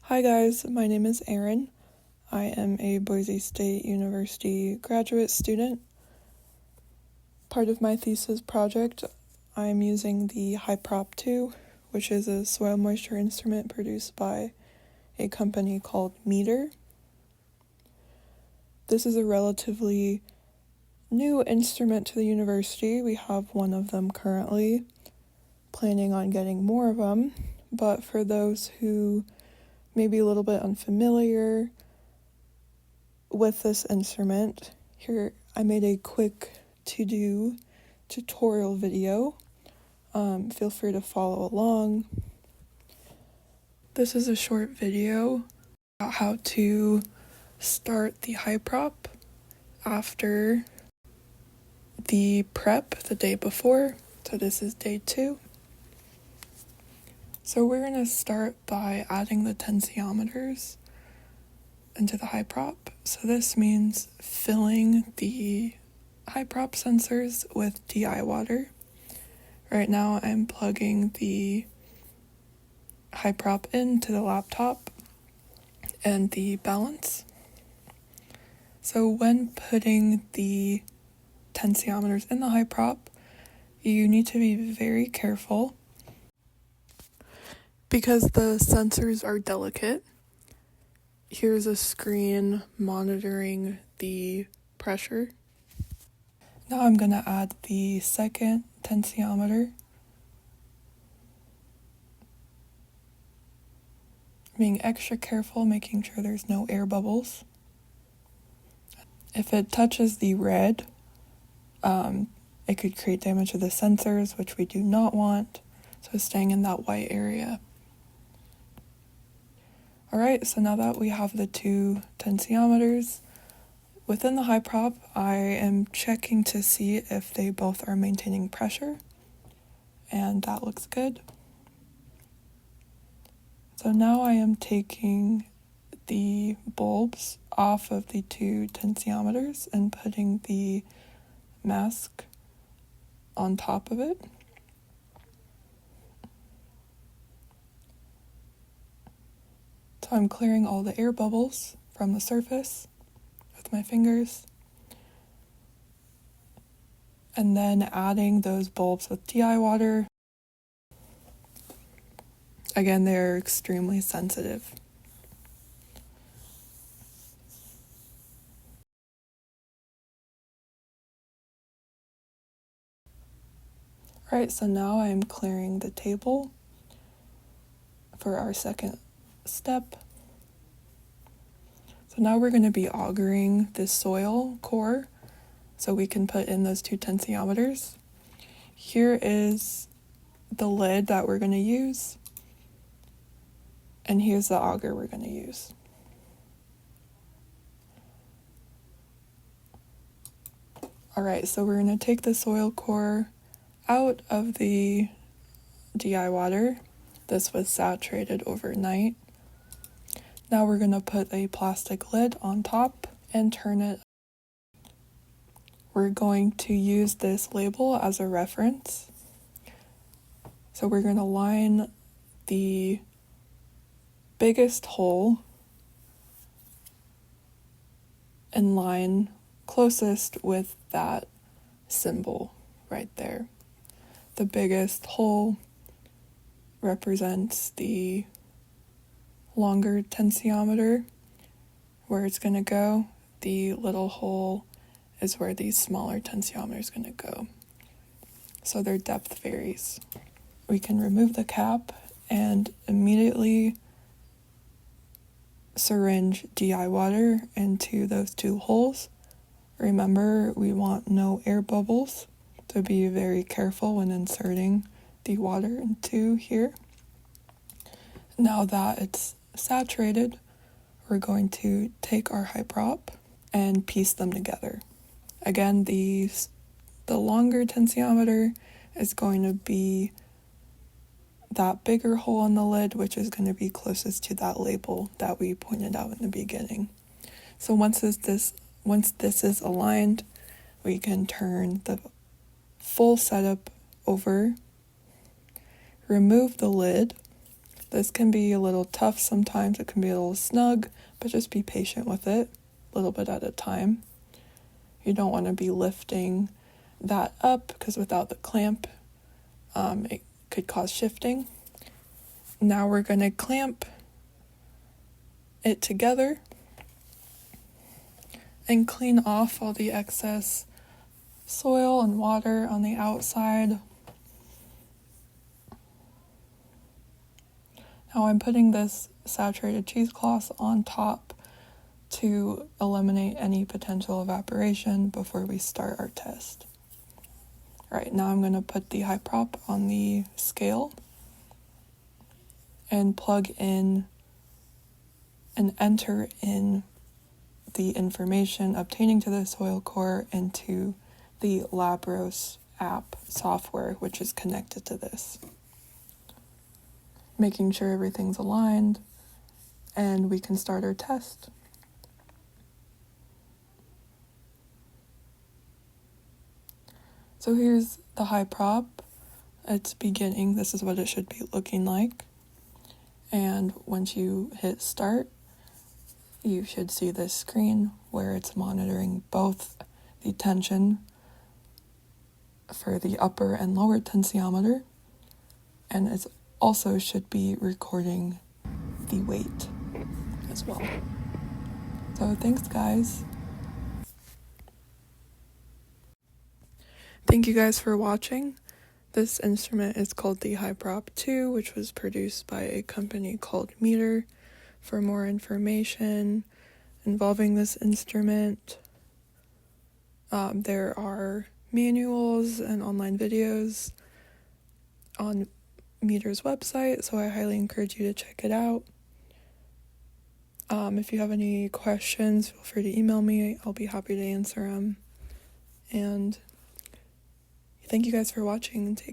Hi guys, my name is Erin. I am a Boise State University graduate student. Part of my thesis project, I'm using the HYPROP 2, which is a soil moisture instrument produced by a company called Meter. This is a relatively new instrument to the university. We have one of them currently, planning on getting more of them, but for those who may be a little bit unfamiliar with this instrument, here I made a quick to-do tutorial video. Feel free to follow along. This is a short video about how to start the HYPROP after the prep the day before. So this is day 2. So we're going to start by adding the tensiometers into the HYPROP. So this means filling the HYPROP sensors with DI water. Right now I'm plugging the HYPROP into the laptop and the balance. So when putting the tensiometers in the HYPROP, you need to be very careful because the sensors are delicate. Here's a screen monitoring the pressure. Now I'm going to add the second tensiometer. Being extra careful, making sure there's no air bubbles. If it touches the red, it could create damage to the sensors, which we do not want. So staying in that white area. Alright, so now that we have the 2 tensiometers within the HYPROP, I am checking to see if they both are maintaining pressure, and that looks good. So now I am taking the bulbs off of the 2 tensiometers and putting the mask on top of it. So I'm clearing all the air bubbles from the surface with my fingers. And then adding those bulbs with DI water. Again, they're extremely sensitive. Alright, so now I'm clearing the table for our second step. So now we're going to be augering this soil core so we can put in those 2 tensiometers. Here is the lid that we're going to use, and here's the auger we're going to use. Alright, so we're going to take the soil core out of the DI water. This was saturated overnight. Now we're going to put a plastic lid on top and turn it. We're going to use this label as a reference. So we're going to line the biggest hole in line closest with that symbol right there. The biggest hole represents the longer tensiometer where it's going to go. The little hole is where the smaller tensiometer is going to go. So their depth varies. We can remove the cap and immediately syringe DI water into those 2 holes. Remember, we want no air bubbles, so be very careful when inserting the water into here. Now that it's saturated, we're going to take our HYPROP and piece them together. Again, the longer tensiometer is going to be that bigger hole on the lid, which is going to be closest to that label that we pointed out in the beginning. So once this is aligned, we can turn the full setup over, remove the lid, This can be a little tough sometimes, it can be a little snug, but just be patient with it, a little bit at a time. You don't want to be lifting that up because without the clamp, it could cause shifting. Now we're going to clamp it together and clean off all the excess soil and water on the outside. Now I'm putting this saturated cheesecloth on top to eliminate any potential evaporation before we start our test. Alright, now I'm going to put the HYPROP on the scale and plug in and enter in the information obtaining to the soil core into the Labros app software, which is connected to this. Making sure everything's aligned, and we can start our test. So here's the HYPROP. It's beginning. This is what it should be looking like. And once you hit start, you should see this screen where it's monitoring both the tension for the upper and lower tensiometer, and it also should be recording the weight as well. So thanks, guys. Thank you guys for watching. This instrument is called the HYPROP 2, which was produced by a company called Meter. For more information involving this instrument, there are manuals and online videos on Meter's website, so I highly encourage you to check it out. If you have any questions, feel free to email me. I'll be happy to answer them. And thank you guys for watching, and take